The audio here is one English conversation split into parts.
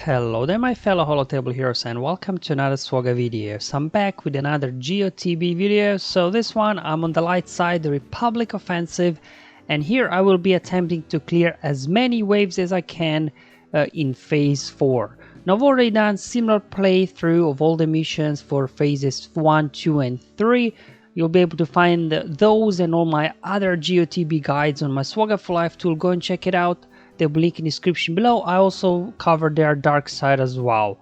Hello there my fellow holotable heroes and welcome to another SWGOH video. So I'm back with another Geo TB video. So this one I'm on the light side, the Republic offensive, and here I will be attempting to clear as many waves as I can in phase 4. Now I've already done similar playthrough of all the missions for phases 1, 2 and 3. You'll be able to find those and all my other Geo TB guides on my SWGOH for Life tool. Go and check it out. There'll be a link in the description below. I also cover their dark side as well.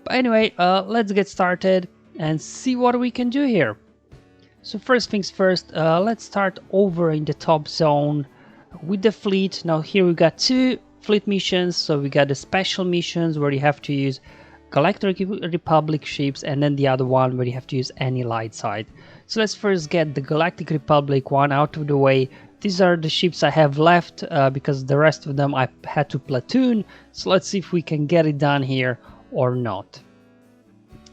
But anyway, let's get started and see what we can do here. So first things first, let's start over in the top zone with the fleet. Now here we got two fleet missions. So we got the special missions where you have to use Galactic Republic ships, and then the other one where you have to use any light side. So let's first get the Galactic Republic one out of the way. These are the ships I have left because the rest of them I had to platoon. So let's see if we can get it done here or not.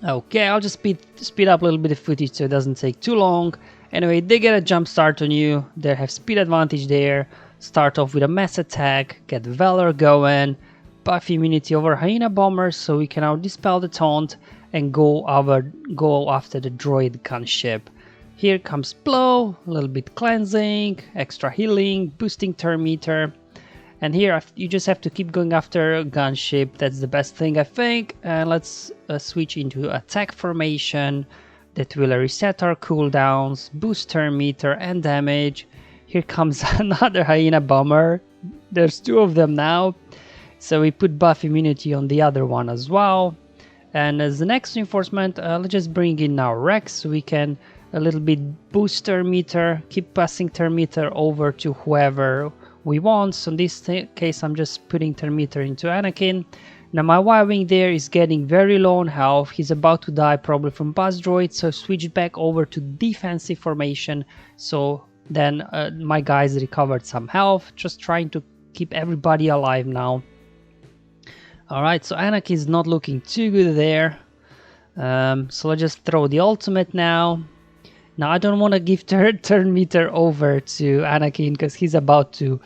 Okay, I'll just speed up a little bit of footage so it doesn't take too long. Anyway, they get a jump start on you. They have speed advantage there. Start off with a mass attack, get Valor going, buff immunity over Hyena bombers, so we can now dispel the taunt and go after the droid gunship. Here comes Blow, a little bit cleansing, extra healing, boosting turn meter. And here you just have to keep going after gunship. That's the best thing I think. And let's switch into attack formation. That will reset our cooldowns, boost turn meter and damage. Here comes another Hyena bomber. There's two of them now. So we put buff immunity on the other one as well. And as the next reinforcement, let's just bring in now Rex so we can a little bit boost turn meter, keep passing turn meter over to whoever we want. So in this case I'm just putting turn meter into Anakin. Now my Y-Wing there is getting very low on health. He's about to die probably from buzz droid, so switch back over to defensive formation. So then my guys recovered some health, just trying to keep everybody alive now. Alright, so Anakin is not looking too good there. So let's just throw the ultimate now. Now I don't want to give turn meter over to Anakin because he's about to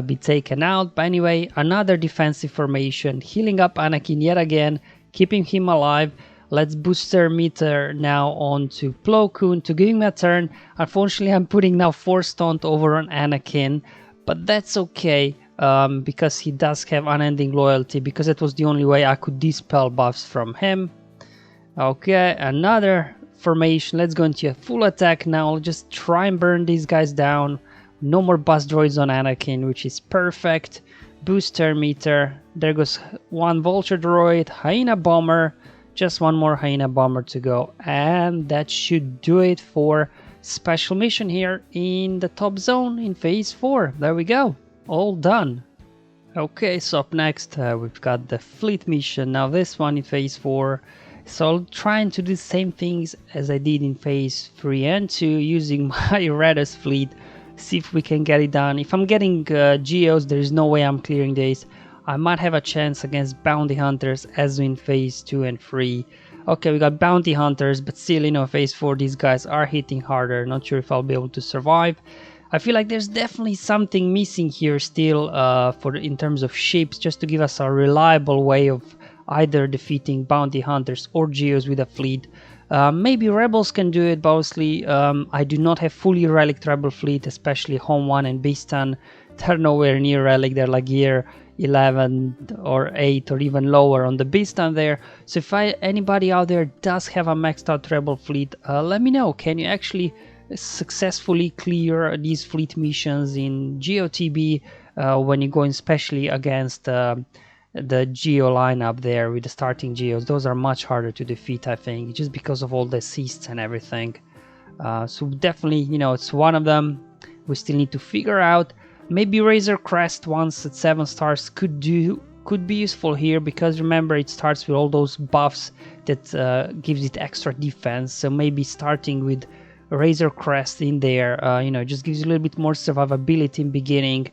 be taken out. But anyway, another defensive formation, healing up Anakin yet again, keeping him alive. Let's boost turn meter now on to Plo Koon to give him a turn. Unfortunately, I'm putting now Force Taunt over on Anakin, but that's okay because he does have unending loyalty, because it was the only way I could dispel buffs from him. Okay, another formation. Let's go into a full attack now. I'll just try and burn these guys down. No more buzz droids on Anakin, which is perfect. Boost turn meter. There goes one vulture droid, Hyena bomber, just one more Hyena bomber to go, and that should do it for special mission here in the top zone in phase 4. There we go, all done. Okay, so up next we've got the fleet mission. Now this one in phase 4. So I'll try to do the same things as I did in phase 3 and 2 using my Raddus fleet. See if we can get it done. If I'm getting Geos, there's no way I'm clearing this. I might have a chance against bounty hunters as in phase 2 and 3. Okay, we got bounty hunters, but still, you know, phase 4 these guys are hitting harder. Not sure if I'll be able to survive. I feel like there's definitely something missing here still in terms of ships, just to give us a reliable way of either defeating bounty hunters or Geos with a fleet. Maybe rebels can do it, but obviously I do not have fully relic rebel fleet, especially Home 1 and Beastan. They're nowhere near relic, they're like year 11 or 8 or even lower on the Beastan there. So if anybody out there does have a maxed out rebel fleet, let me know. Can you actually successfully clear these fleet missions in Geo TB when you're going especially against the Geo lineup there with the starting Geos? Those are much harder to defeat, I think, just because of all the assists and everything. So definitely, you know, it's one of them we still need to figure out. Maybe Razor Crest once at 7 stars could be useful here, because remember it starts with all those buffs that gives it extra defense. So maybe starting with Razor Crest in there, you know, just gives you a little bit more survivability in beginning.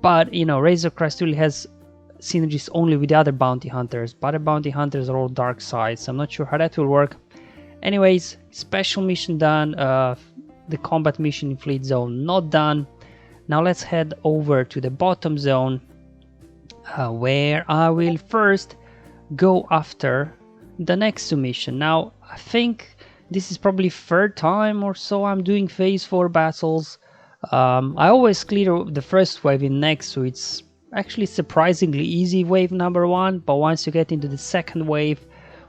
But you know, Razor Crest really has synergies only with the other bounty hunters, but the bounty hunters are all dark side, so I'm not sure how that will work. Anyways, special mission done, the combat mission in fleet zone not done. Now let's head over to the bottom zone where I will first go after the Nexu mission. Now I think this is probably third time or so I'm doing phase 4 battles. I always clear the first wave in Nexu. It's actually surprisingly easy, wave number 1, but once you get into the second wave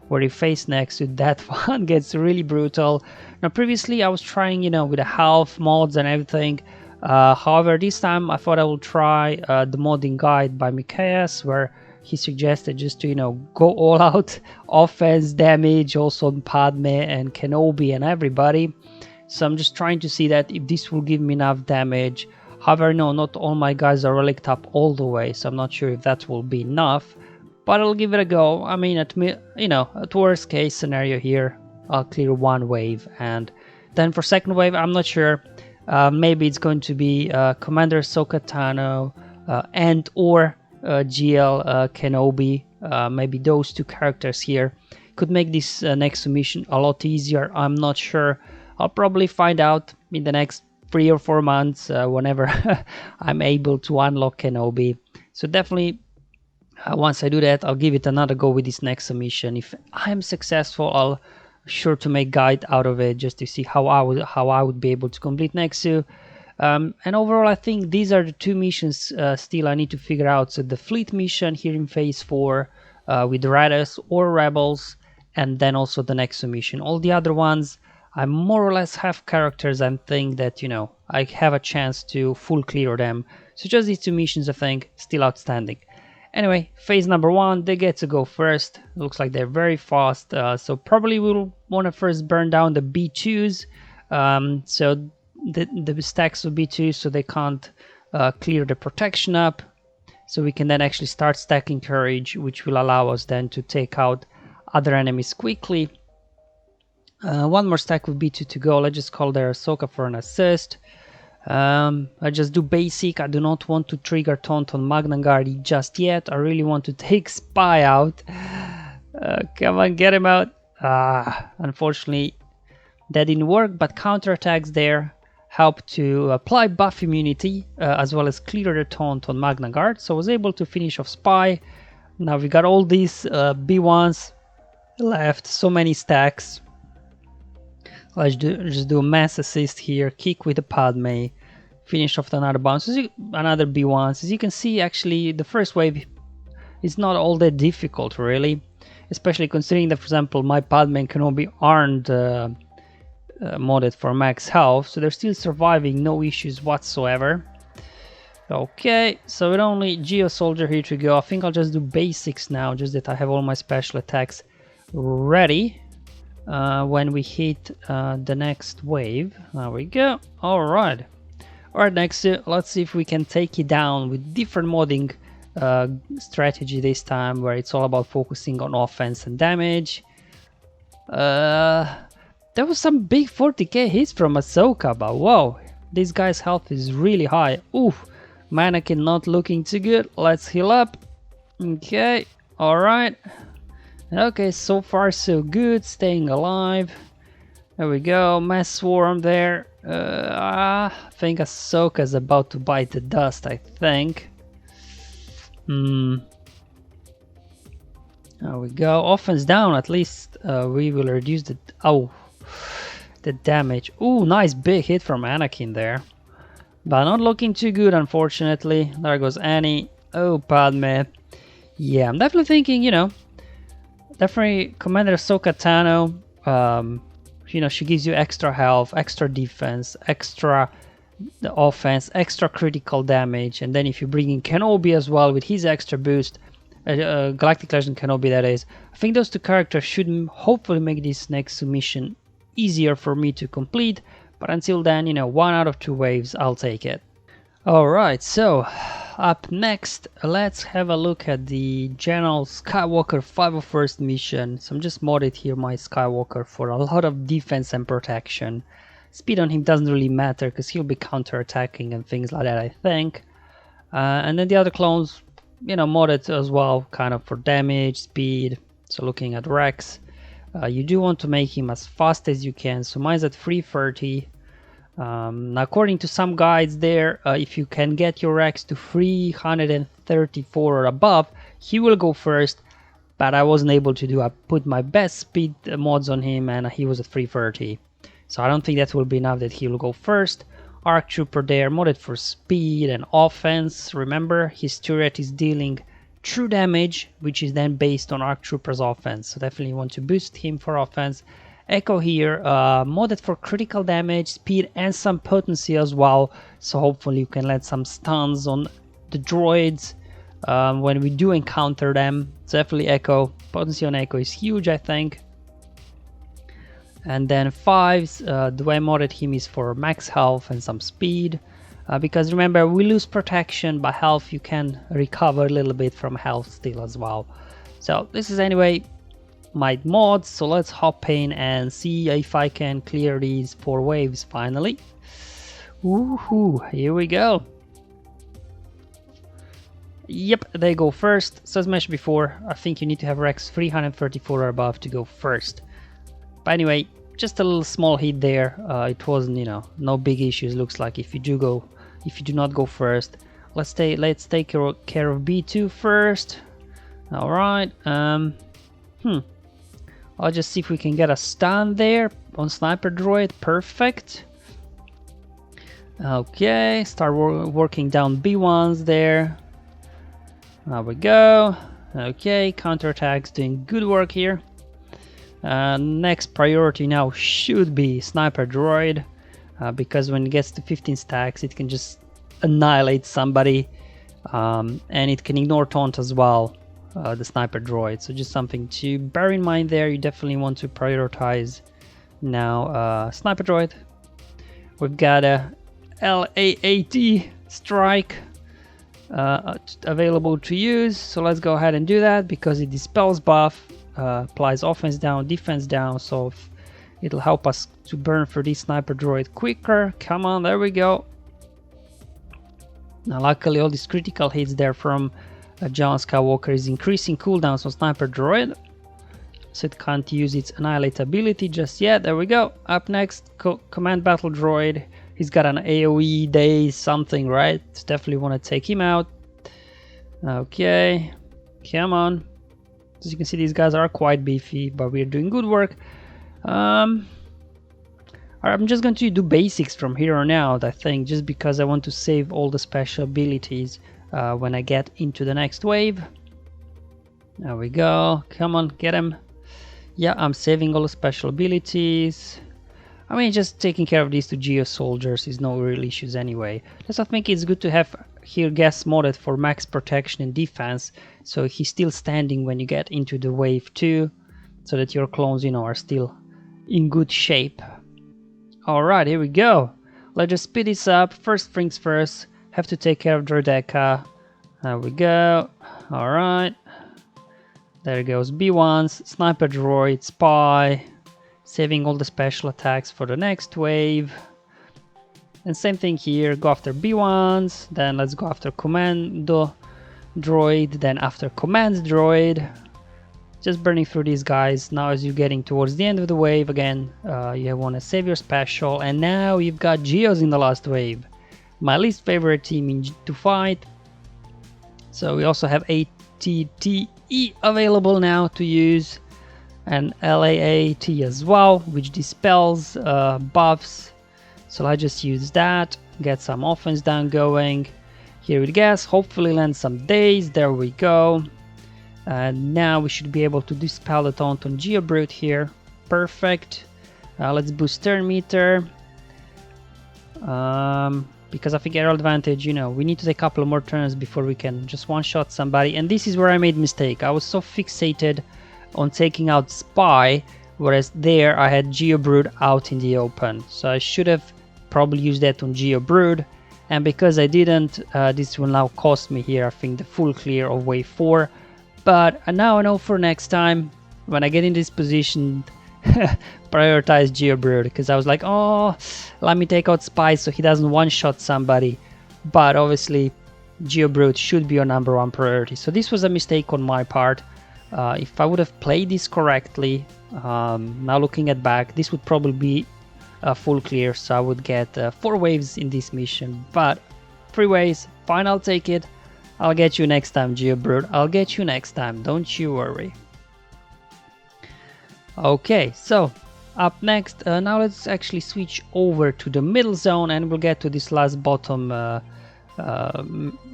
where you face Nexu, that one gets really brutal. Now previously I was trying, you know, with the half mods and everything. However, this time I thought I will try the modding guide by Mikhaeus, where he suggested just to, you know, go all out offense damage also on Padme and Kenobi and everybody. So I'm just trying to see that if this will give me enough damage. However, no, not all my guys are relicked up all the way, so I'm not sure if that will be enough, but I'll give it a go. I mean, at worst case scenario here, I'll clear one wave, and then for second wave, I'm not sure. Maybe it's going to be Commander Ahsoka Tano and or GL Kenobi. Maybe those two characters here could make this next mission a lot easier. I'm not sure. I'll probably find out in the next 3 or 4 months whenever I'm able to unlock Kenobi. So definitely once I do that, I'll give it another go with this next mission. If I'm successful, I'll sure to make guide out of it just to see how I would be able to complete Nexu. And overall, I think these are the two missions still I need to figure out. So the fleet mission here in phase 4 with Raddus or Rebels, and then also the Nexu mission. All the other ones, I more or less have characters and think that, you know, I have a chance to full clear them. So just these two missions, I think, still outstanding. Anyway, phase number 1, they get to go first. Looks like they're very fast, so probably we'll want to first burn down the B2s. So the stacks of B2, so they can't clear the protection up. So we can then actually start stacking courage, which will allow us then to take out other enemies quickly. One more stack with B2 to go. Let's just call there Ahsoka for an assist. I just do basic. I do not want to trigger Taunt on Magna Guardi just yet. I really want to take Spy out. Come on, get him out. Unfortunately, that didn't work, but counterattacks there help to apply buff immunity as well as clear the Taunt on Magna Guard. So I was able to finish off Spy. Now we got all these B1s left, so many stacks. Let's just do a mass assist here, kick with the Padme, finish off another bounce, another B1s. As you can see, actually, the first wave is not all that difficult, really. Especially considering that, for example, my Padme and Kenobi aren't modded for max health, so they're still surviving, no issues whatsoever. Okay, so with only Geo Soldier here to go, I think I'll just do basics now, just that I have all my special attacks ready. When we hit the next wave. There we go. Alright, next, let's see if we can take it down with different modding strategy this time, where it's all about focusing on offense and damage. There was some big 40k hits from Ahsoka, but whoa, this guy's health is really high. Oof, Mannequin not looking too good. Let's heal up. Okay, alright. Okay, so far so good, staying alive. There we go, Mass Swarm there. I think Ahsoka's about to bite the dust, I think. There we go, offense down, at least we will reduce the damage. Ooh, nice big hit from Anakin there. But not looking too good, unfortunately. There goes Annie. Oh, Padme. Yeah, I'm definitely thinking, you know, definitely Commander Ahsoka Tano, you know, she gives you extra health, extra defense, extra offense, extra critical damage, and then if you bring in Kenobi as well with his extra boost, Galactic Legend Kenobi that is, I think those two characters should hopefully make this next mission easier for me to complete, but until then, you know, 1 out of 2 waves, I'll take it. Alright, so up next, let's have a look at the General Skywalker 501st mission. So I'm just modded here my Skywalker for a lot of defense and protection. Speed on him doesn't really matter because he'll be counter-attacking and things like that, I think. And then the other clones, you know, modded as well, kind of for damage, speed. So looking at Rex, you do want to make him as fast as you can. So mine's at 330. Now, according to some guides there, if you can get your Rex to 334 or above, he will go first. but I wasn't able to do. I put my best speed mods on him and he was at 330. So I don't think that will be enough that he will go first. Arc Trooper there, modded for speed and offense. Remember, his turret is dealing true damage, which is then based on Arc Trooper's offense. So definitely want to boost him for offense. Echo here, modded for critical damage, speed, and some potency as well. So hopefully you can let some stuns on the droids when we do encounter them. So definitely Echo. Potency on Echo is huge, I think. And then 5s, the way I modded him is for max health and some speed. Because remember, we lose protection, but health you can recover a little bit from health still as well. So this is anyway my mods, so let's hop in and see if I can clear these 4 waves finally. Woohoo, here we go. Yep, they go first. So as mentioned before, I think you need to have Rex 334 or above to go first. But anyway, just a little small hit there. It wasn't, you know, no big issues. Looks like if you do not go first. Let's take care of B2 first. All right. I'll just see if we can get a stun there on Sniper Droid. Perfect. Okay, start working down B1s there. There we go. Okay, counterattacks doing good work here. Next priority now should be Sniper Droid, because when it gets to 15 stacks it can just annihilate somebody, and it can ignore taunt as well, the Sniper Droid. So just something to bear in mind there. You definitely want to prioritize now Sniper Droid. We've got a LAAT strike available to use, so let's go ahead and do that because it dispels buff. Applies offense down, defense down, so it'll help us to burn for this Sniper Droid quicker. Come on, there we go. Now luckily all these critical hits there from John Skywalker is increasing cooldowns on Sniper Droid, so it can't use its Annihilate ability just yet. There we go. Up next, Command Battle Droid. He's got an AoE daze something, right? Definitely want to take him out. Okay, come on. As you can see, these guys are quite beefy, but we're doing good work. I'm just going to do basics from here on out, I think, just because I want to save all the special abilities when I get into the next wave. There we go. Come on, get him. Yeah, I'm saving all the special abilities. I mean, just taking care of these 2 Geo soldiers is no real issues anyway. Plus I think it's good to have here gas modded for max protection and defense, so he's still standing when you get into the wave 2, so that your clones, you know, are still in good shape. Alright, here we go. Let's just speed this up. First things first, have to take care of Droideka. There we go. Alright. There goes B1s, Sniper Droid, Spy. Saving all the special attacks for the next wave. And same thing here, go after B1s, then let's go after Commando Droid, then after Command Droid. Just burning through these guys. Now as you're getting towards the end of the wave again, you want to save your special, and now you've got Geos in the last wave. My least favorite team to fight. So we also have ATTE available now to use, and LAAT as well, which dispels buffs. So I just use that, get some offense down going. Here with gas, hopefully land some days. There we go. And now we should be able to dispel the taunt on Geobrute here. Perfect. Let's boost turn meter. Because I think air advantage, you know, we need to take a couple more turns before we can just one-shot somebody. And this is where I made mistake. I was so fixated on taking out Spy, whereas there I had Geobrute out in the open. So I should have probably used that on Geobrute, and because I didn't, this will now cost me here, I think, the full clear of wave 4. But now I know for next time, when I get in this position, prioritize Geobrute, because I was like, oh, let me take out Spy so he doesn't one-shot somebody. But obviously Geobrute should be your #1 priority. So this was a mistake on my part. If I would have played this correctly, now looking at back, this would probably be a full clear, so I would get 4 waves in this mission. But 3 waves, fine, I'll take it. I'll get you next time, Geobrute. I'll get you next time, don't you worry. Okay, so up next, now let's actually switch over to the middle zone and we'll get to this last bottom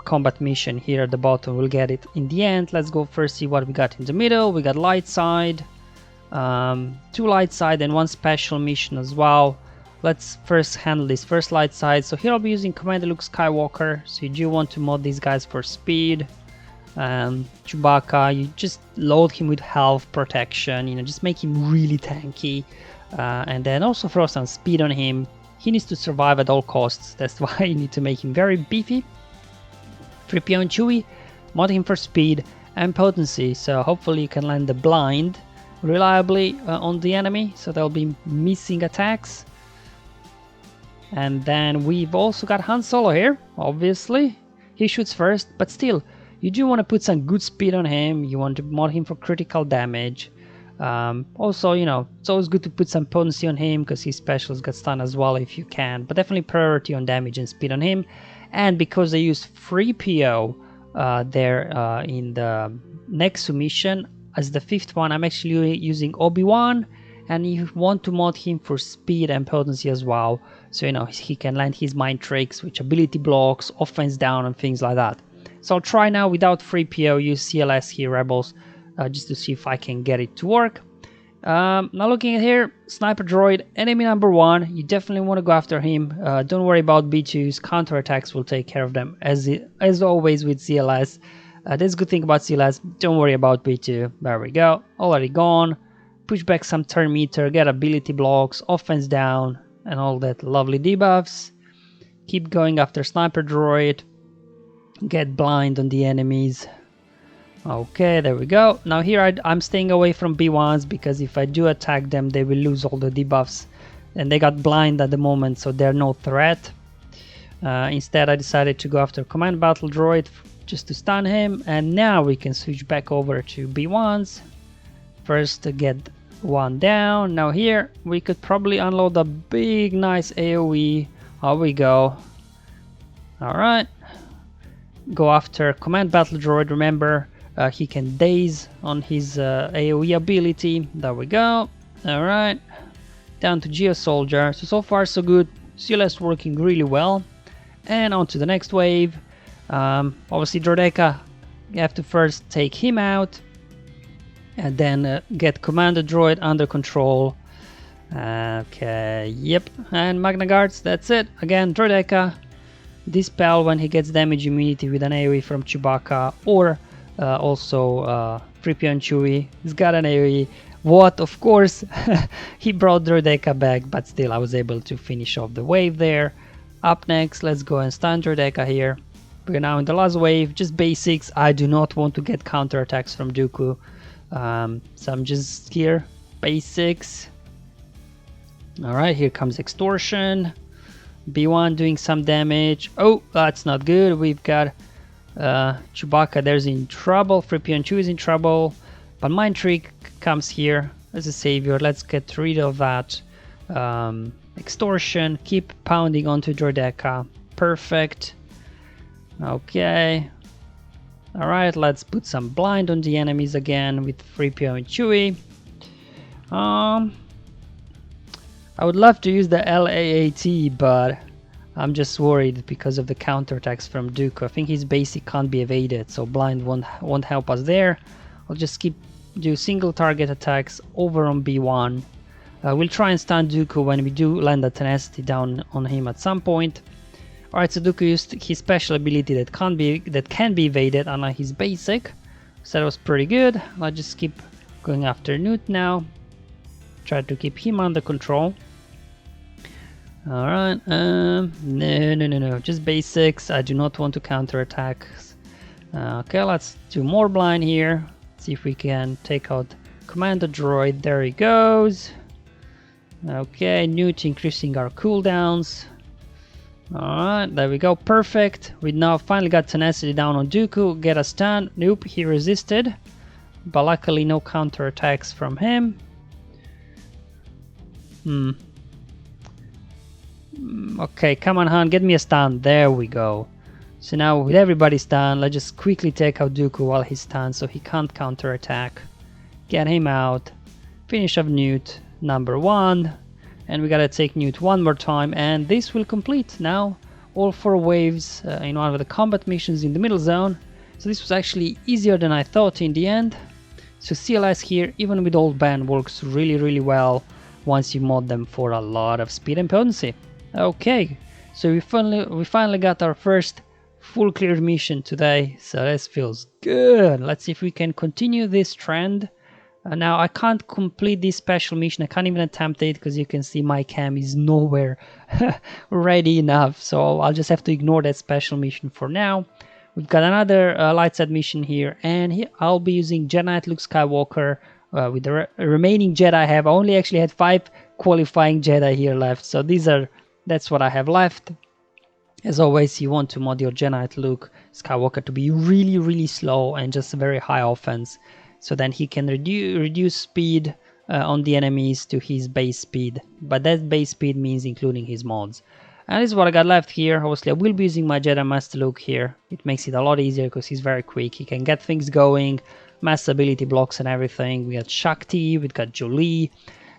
combat mission here at the bottom. We'll get it in the end. Let's go first see what we got in the middle. We got light side, 2 light side and 1 special mission as well. Let's first handle this first light side. So here I'll be using Commander Luke Skywalker. So you do want to mod these guys for speed. Chewbacca, you just load him with health protection, you know, just make him really tanky, and then also throw some speed on him. He needs to survive at all costs. That's why you need to make him very beefy. 3PO and Chewie, mod him for speed and potency, so hopefully you can land the blind reliably on the enemy, so they'll be missing attacks. And then we've also got Han Solo here, obviously. He shoots first, but still, you do want to put some good speed on him. You want to mod him for critical damage. Also, you know, it's always good to put some potency on him because his specials got stun as well if you can. But definitely priority on damage and speed on him. And because they use 3PO there in the Nexu mission as the 5th one, I'm actually using Obi-Wan. And you want to mod him for speed and potency as well. So, you know, he can land his mind tricks, which ability blocks, offense down, and things like that. So I'll try now without 3PO, use CLS here, Rebels, just to see if I can get it to work. Now looking at here, Sniper Droid, enemy number 1. You definitely want to go after him. Don't worry about B2s, counterattacks will take care of them, as always with CLS. That's a good thing about CLS, don't worry about B2. There we go, already gone. Push back some turn meter, get ability blocks, offense down, and all that lovely debuffs. Keep going after Sniper Droid. Get blind on the enemies. Okay, there we go. Now here I'm staying away from B1s because if I do attack them, they will lose all the debuffs. And they got blind at the moment, so they're no threat. Instead, I decided to go after Command Battle Droid just to stun him. And now we can switch back over to B1s. First to get one down. Now here we could probably unload a big nice AoE. Here we go. Alright. Go after Command Battle Droid. Remember, he can daze on his AoE ability. There we go. Alright. Down to Geo Soldier. So far so good. CLS working really well. And on to the next wave. Obviously Droideka, you have to first take him out. And then get Commander Droid under control. Okay, yep. And Magna Guards, that's it. Again, Droideka. Dispel when he gets damage immunity with an AoE from Chewbacca, or also 3PO and Chewie. He's got an AoE. What? Of course, he brought Droideka back, but still I was able to finish off the wave there. Up next, let's go and stun Droideka here. We're now in the last wave, just basics. I do not want to get counterattacks from Dooku. So I'm just here, basics. Alright, here comes Extortion. B1 doing some damage. Oh, that's not good. We've got Chewbacca there's in trouble. 3PO and Chewie is in trouble. But Mind Trick comes here as a savior. Let's get rid of that Extortion. Keep pounding onto Droideka. Perfect. Okay. Alright, let's put some blind on the enemies again with 3PO and Chewie. I would love to use the LAAT, but I'm just worried because of the counterattacks from Dooku. I think his basic can't be evaded, so blind won't help us there. I'll just do single target attacks over on B1. We'll try and stun Dooku when we do land a tenacity down on him at some point. Alright, so Dooku used his special ability that can be evaded, unlike his basic. So that was pretty good. I'll just keep going after Newt now. Try to keep him under control. Alright, no, just basics. I do not want to counterattack. Okay, let's do more blind here. See if we can take out Commander Droid. There he goes. Okay, Newt increasing our cooldowns. Alright, there we go, perfect. We now finally got tenacity down on Dooku. Get a stun. Nope, he resisted. But luckily no counterattacks from him. Okay, come on Han, get me a stun. There we go. So now with everybody stunned, let's just quickly take out Dooku while he's stunned so he can't counterattack. Get him out. finish of Newt number 1, and we gotta take Newt one more time, and this will complete now all 4 waves in one of the combat missions in the middle zone. So this was actually easier than I thought in the end. So CLS here, even with old ban, works really well once you mod them for a lot of speed and potency. Okay, so we finally got our first full cleared mission today, so this feels good. Let's see if we can continue this trend. Now I can't complete this special mission, I can't even attempt it because you can see my cam is nowhere ready enough, so I'll just have to ignore that special mission for now. We've got another light side mission here, and here I'll be using Jedi Knight Luke Skywalker with the remaining Jedi I have. I only actually had 5 qualifying Jedi here left, so that's what I have left. As always, you want to mod your Jedi Knight Luke Skywalker to be really slow and just very high offense, so then he can reduce speed on the enemies to his base speed, but that base speed means including his mods. And this is what I got left here. Obviously I will be using my Jedi Master Luke here. It makes it a lot easier because he's very quick, he can get things going, mass ability blocks and everything. We got Shakti, we've got Jolie.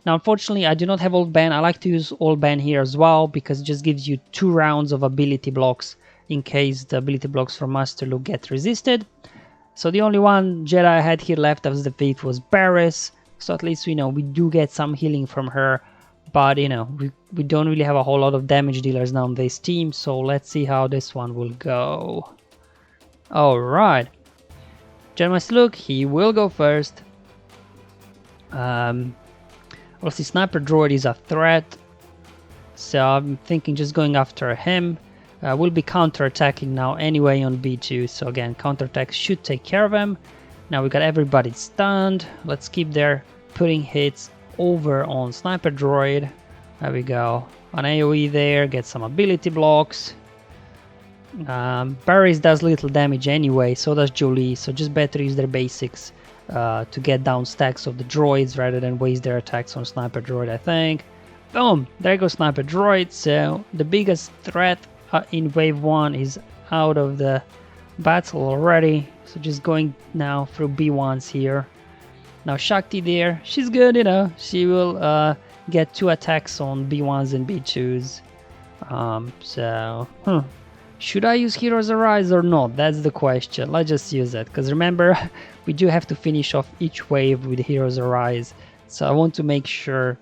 Now unfortunately I do not have old ban. I like to use old ban here as well because it just gives you 2 rounds of ability blocks in case the ability blocks from Master Luke get resisted. So the only one Jedi I had here left as the 5th was Barriss, so at least we know we do get some healing from her, but you know, we don't really have a whole lot of damage dealers now on this team, so let's see how this one will go. Alright, Jedi Master Luke, he will go first. Obviously Sniper Droid is a threat, so I'm thinking just going after him. We'll be counter-attacking now anyway on B2, so again, counter-attack should take care of him. Now we got everybody stunned. Let's keep there putting hits over on Sniper Droid. There we go. On AoE there, get some ability blocks. Barriss does little damage anyway, so does Jolie, so just better use their basics to get down stacks of the droids rather than waste their attacks on Sniper Droid, I think. Boom! There goes Sniper Droid, so the biggest threat in wave 1 is out of the battle already, so just going now through B1s here. Now Shakti there, she's good, you know, she will get 2 attacks on B1s and B2s. Should I use Heroes Arise or not? That's the question. Let's just use it, because remember, we do have to finish off each wave with Heroes Arise, so I want to make sure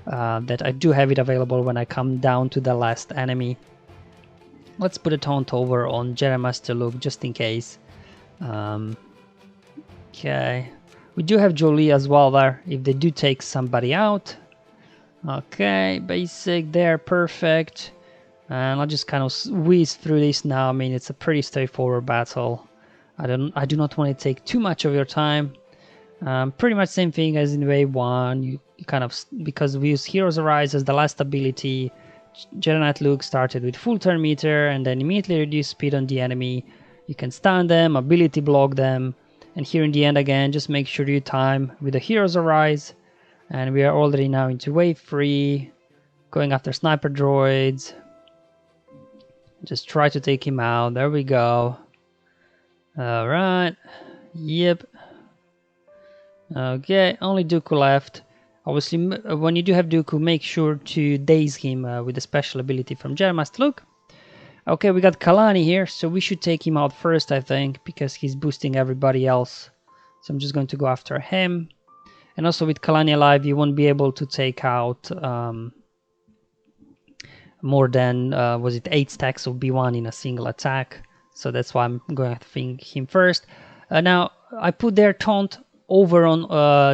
that I do have it available when I come down to the last enemy. Let's put a taunt over on Jedi Master Luke just in case. Okay, we do have Jolie as well there if they do take somebody out. Okay, basic there, perfect. And I'll just kind of whiz through this now. I mean, it's a pretty straightforward battle. I do not want to take too much of your time. Pretty much same thing as in wave 1. You kind of, because we use Heroes Arise as the last ability, Jedi Knight Luke started with full turn meter and then immediately reduce speed on the enemy. You can stun them, ability block them, and here in the end again, just make sure you time with the Heroes Arise. And we are already now into wave 3, going after Sniper Droids. Just try to take him out. There we go. Alright. Yep. Okay, only Dooku left. Obviously, when you do have Dooku, make sure to daze him with the special ability from Jedi Master Luke. Okay, we got Kalani here, so we should take him out first, I think, because he's boosting everybody else. So I'm just going to go after him. And also with Kalani alive, you won't be able to take out more than, was it 8 stacks of B1 in a single attack. So that's why I'm going to think him first. Now, I put their taunt over on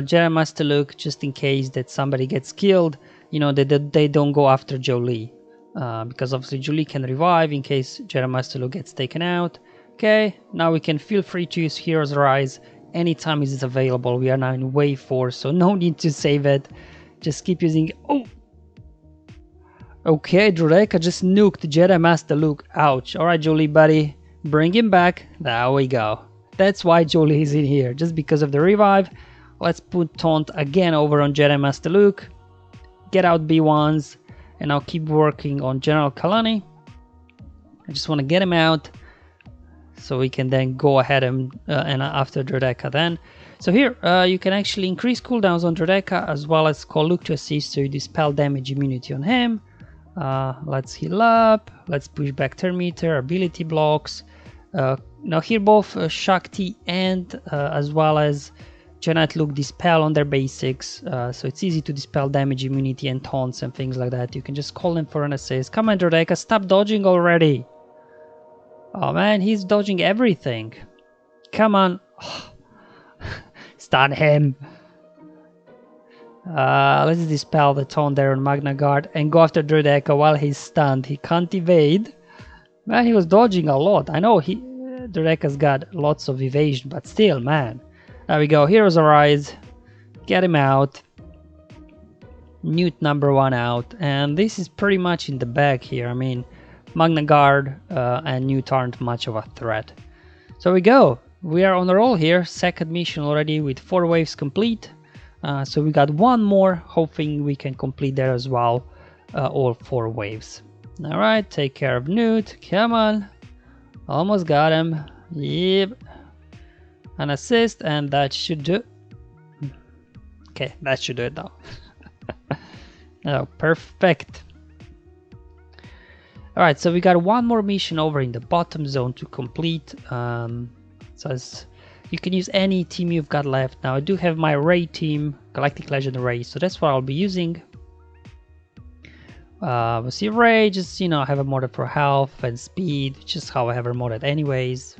Jedi Master Luke just in case that somebody gets killed, you know, they don't go after Jolie. Because obviously Jolie can revive in case Jedi Master Luke gets taken out. Okay, now we can feel free to use Heroes Rise anytime it is available. We are now in wave 4, so no need to save it. Just keep using... Oh! Okay, Drureka just nuked Jedi Master Luke. Ouch. Alright, Jolie buddy, bring him back. There we go. That's why Jolie is in here, just because of the revive. Let's put taunt again over on Jedi Master Luke. Get out B1s, and I'll keep working on General Kalani. I just want to get him out, so we can then go ahead and after Drodeka then. So here you can actually increase cooldowns on Drodeca as well as call Luke to assist, so you dispel damage immunity on him. Let's heal up, let's push back turn meter, ability blocks. Now here both Shakti and as well as Janet Luke dispel on their basics, so it's easy to dispel damage immunity and taunts and things like that. You can just call him for an assist. Come on Drodeca, stop dodging already. Oh man, he's dodging everything. Come on. Stun him. Let's dispel the taunt there on Magna Guard and go after Drodeca while he's stunned. He can't evade. Man, he was dodging a lot. I know Drodeca's got lots of evasion, but still, man. There we go. Heroes Arise. Get him out. Newt number 1 out. And this is pretty much in the bag here. I mean, Magna Guard and Newt aren't much of a threat. So we go. We are on a roll here. Second mission already with 4 waves complete. So we got 1 more, hoping we can complete there as well, all 4 waves. Alright, take care of Newt. Come on. Almost got him. Yep. An assist, and that should do. Okay, that should do it now. Oh, perfect. Alright, so we got 1 more mission over in the bottom zone to complete. So you can use any team you've got left. Now I do have my Ray team, Galactic Legend Ray, so that's what I'll be using. We'll see Ray, just, you know, I have a modded for health and speed, which is how I have her modded anyways.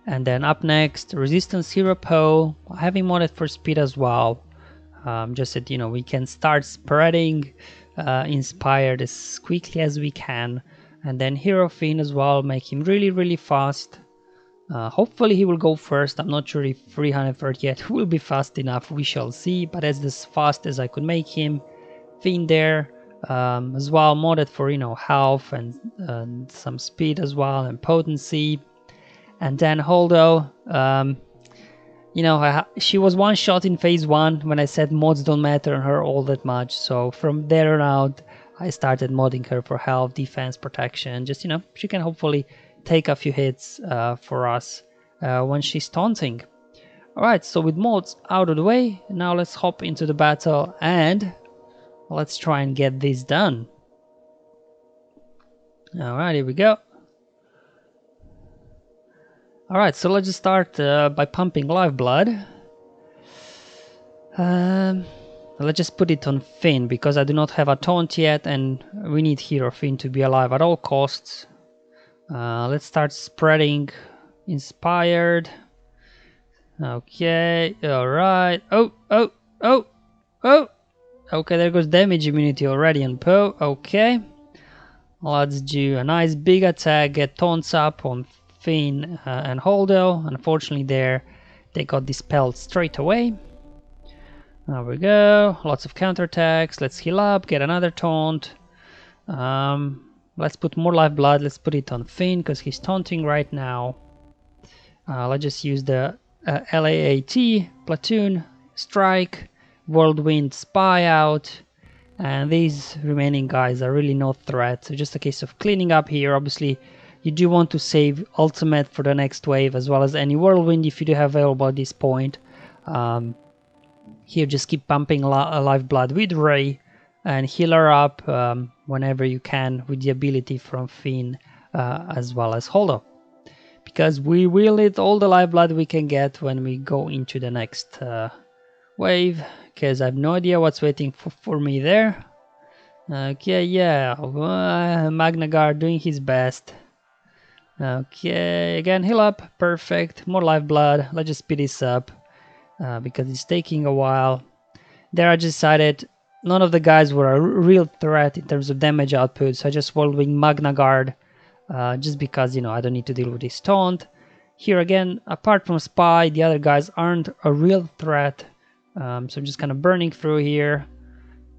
And then up next, Resistance Hero Poe. I have him modded for speed as well. Just that, you know, we can start spreading Inspired as quickly as we can. And then Hero Fiend as well, make him really fast. Hopefully he will go first. I'm not sure if 330 yet will be fast enough, we shall see, but that's as fast as I could make him. Fiend there, as well, modded for, you know, health and some speed as well, and potency. And then Holdo, you know, she was 1 shot in phase 1 when I said mods don't matter on her all that much, so from there on out I started modding her for health, defense, protection, just, you know, she can hopefully take a few hits for us when she's taunting. Alright, so with mods out of the way, now let's hop into the battle and let's try and get this done. Alright, here we go. Alright, so let's just start by pumping lifeblood. Let's just put it on Finn because I do not have a taunt yet and we need Hero Finn to be alive at all costs. Let's start spreading Inspired. Okay, alright. Oh! Okay, there goes damage immunity already on Poe. Okay. Let's do a nice big attack, get taunts up on Finn and Holdo. Unfortunately there, they got dispelled straight away. There we go. Lots of counterattacks. Let's heal up, get another taunt. Let's put more lifeblood. Let's put it on Finn because he's taunting right now. Let's just use the LAAT, Platoon, Strike, Whirlwind, Spy out. And these remaining guys are really no threat. So just a case of cleaning up here. Obviously, you do want to save ultimate for the next wave as well as any Whirlwind if you do have available at this point. Here, just keep pumping lifeblood with Ray and heal her up whenever you can with the ability from Finn as well as Holdo. Because we will need all the lifeblood we can get when we go into the next wave. Because I have no idea what's waiting for me there. Okay, yeah, Magna Guard doing his best. Okay, again, heal up, perfect, more lifeblood. Let's just speed this up because it's taking a while. There I decided none of the guys were a real threat in terms of damage output, so I just Whirlwind Magna Guard just because, you know, I don't need to deal with this taunt. Here again, apart from Spy, the other guys aren't a real threat, so I'm just kind of burning through here.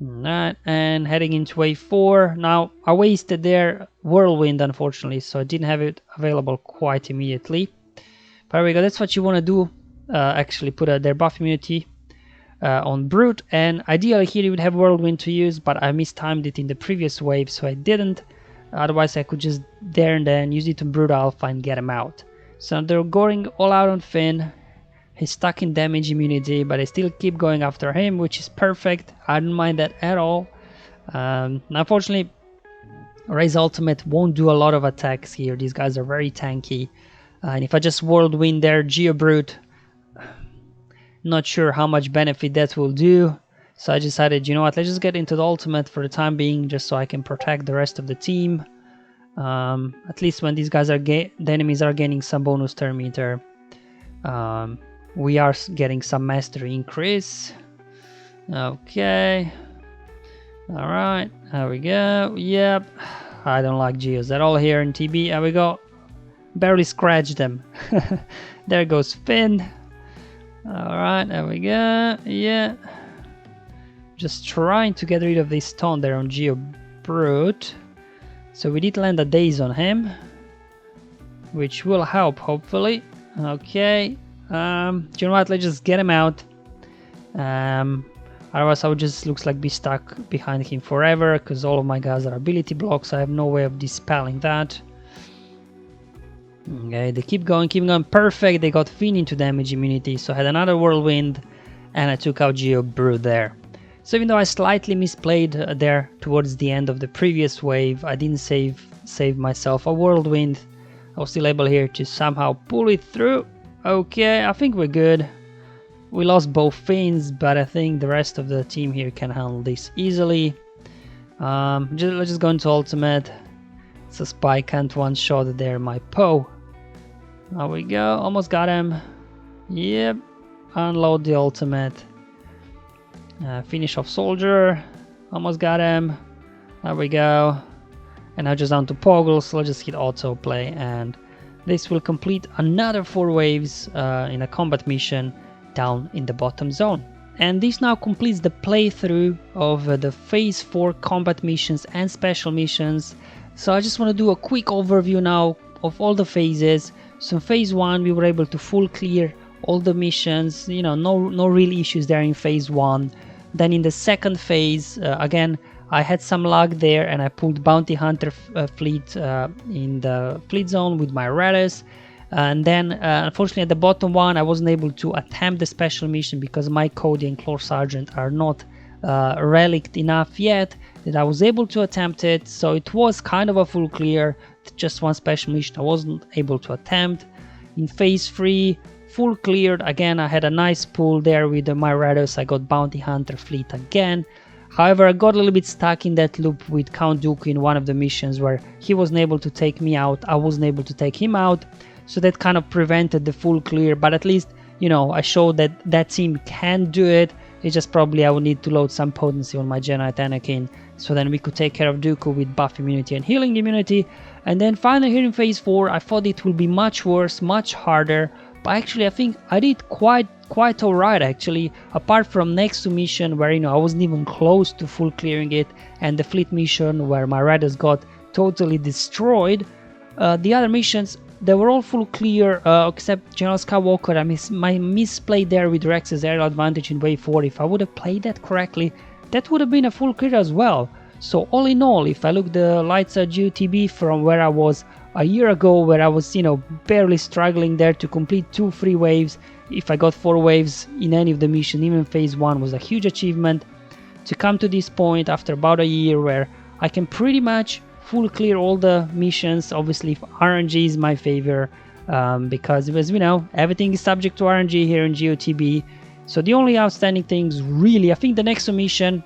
Alright, and heading into wave 4. Now, I wasted their Whirlwind, unfortunately, so I didn't have it available quite immediately. But there we go, that's what you want to do. Actually put their buff immunity on Brute, and ideally here you would have Whirlwind to use, but I mistimed it in the previous wave, so I didn't. Otherwise I could just there and then use it on Brute Alpha and get him out. So they're going all out on Finn. He's stuck in damage immunity, but I still keep going after him, which is perfect. I don't mind that at all. Unfortunately, Ray's ultimate won't do a lot of attacks here. These guys are very tanky. And if I just whirlwind their Geo Brute, not sure how much benefit that will do. So I decided, you know what, let's just get into the ultimate for the time being, just so I can protect the rest of the team. At least when these guys are the enemies are gaining some bonus turn meter, we are getting some mastery increase. Okay. Alright, there we go. Yep. I don't like Geos at all here in TB. There we go. Barely scratched them. There goes Finn. Alright, there we go. Yeah. Just trying to get rid of this stone there on Geo Brute. So we did land a daze on him, which will help hopefully. Okay. Do you know what? Let's just get him out. Otherwise I would just looks like be stuck behind him forever, because all of my guys are ability blocks. I have no way of dispelling that. Okay, they keep going, perfect. They got Finn into damage immunity, so I had another whirlwind and I took out Geo Brute there. So even though I slightly misplayed there towards the end of the previous wave, I didn't save myself a whirlwind. I was still able here to somehow pull it through. Okay, I think we're good. We lost both Finns, but I think the rest of the team here can handle this easily. Let's just go into ultimate. It's a spy, can't one-shot there my Poe. There we go, almost got him. Yep, unload the ultimate. Finish off soldier, almost got him. There we go. And now just down to Poggle, so let's just hit autoplay, and this will complete another 4 waves in a combat mission down in the bottom zone. And this now completes the playthrough of the phase 4 combat missions and special missions. So I just want to do a quick overview now of all the phases. So in phase 1 we were able to full clear all the missions, you know, no real issues there in phase 1. Then in the second phase, again, I had some lag there and I pulled Bounty Hunter fleet in the fleet zone with my Raddus. And then unfortunately at the bottom one I wasn't able to attempt the special mission because my Cody and Clore Sergeant are not relicked enough yet that I was able to attempt it. So it was kind of a full clear, just one special mission I wasn't able to attempt. In phase 3, full cleared. Again, I had a nice pull there with my Raddus. I got Bounty Hunter fleet again. However, I got a little bit stuck in that loop with Count Dooku in one of the missions where he wasn't able to take me out, I wasn't able to take him out. So that kind of prevented the full clear, but at least, you know, I showed that that team can do it. It's just probably I would need to load some potency on my Jedi Anakin, so then we could take care of Dooku with buff immunity and healing immunity. And then finally here in phase 4, I thought it would be much worse, much harder, but actually I think I did quite alright actually, apart from Nexu mission where, you know, I wasn't even close to full clearing it, and the fleet mission where my Raddus got totally destroyed. The other missions, they were all full clear, except General Skywalker. I misplay there with Rex's aerial advantage in wave 4. If I would have played that correctly, that would have been a full clear as well. So all in all, if I look the lights at Geo TB from where I was a year ago, where I was, you know, barely struggling there to complete 2 free waves, if I got 4 waves in any of the mission, even phase 1 was a huge achievement. To come to this point after about a year where I can pretty much full clear all the missions. Obviously if RNG is my favor, because as we know, everything is subject to RNG here in Geo TB. So the only outstanding things really, I think the next mission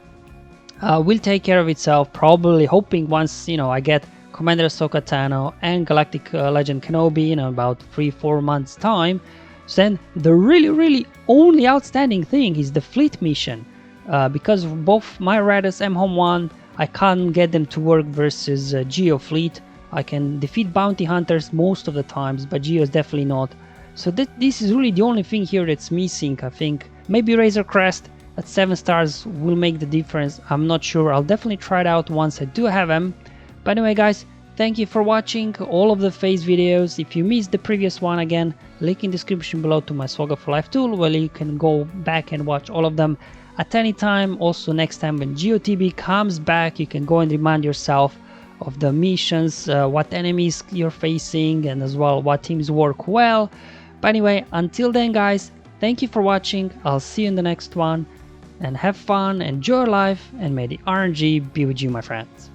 will take care of itself, probably hoping once, you know, I get Commander Ahsoka Tano and Galactic Legend Kenobi in about 3-4 months time. So then the really only outstanding thing is the fleet mission, because both my Raddus and Home 1, I can't get them to work versus Geo fleet. I can defeat bounty hunters most of the times, but Geo is definitely not. So this is really the only thing here that's missing. I think maybe Razor Crest at 7 stars will make the difference. I'm not sure. I'll definitely try it out once I do have them. But anyway guys, thank you for watching all of the phase videos. If you missed the previous one, again, link in description below to my SWGOH for Life tool, where you can go back and watch all of them at any time. Also next time when Geo TB comes back, you can go and remind yourself of the missions, what enemies you're facing, and as well what teams work well. But anyway, until then guys, Thank you for watching, I'll see you in the next one, and have fun, enjoy life, and may the RNG be with you, my friends.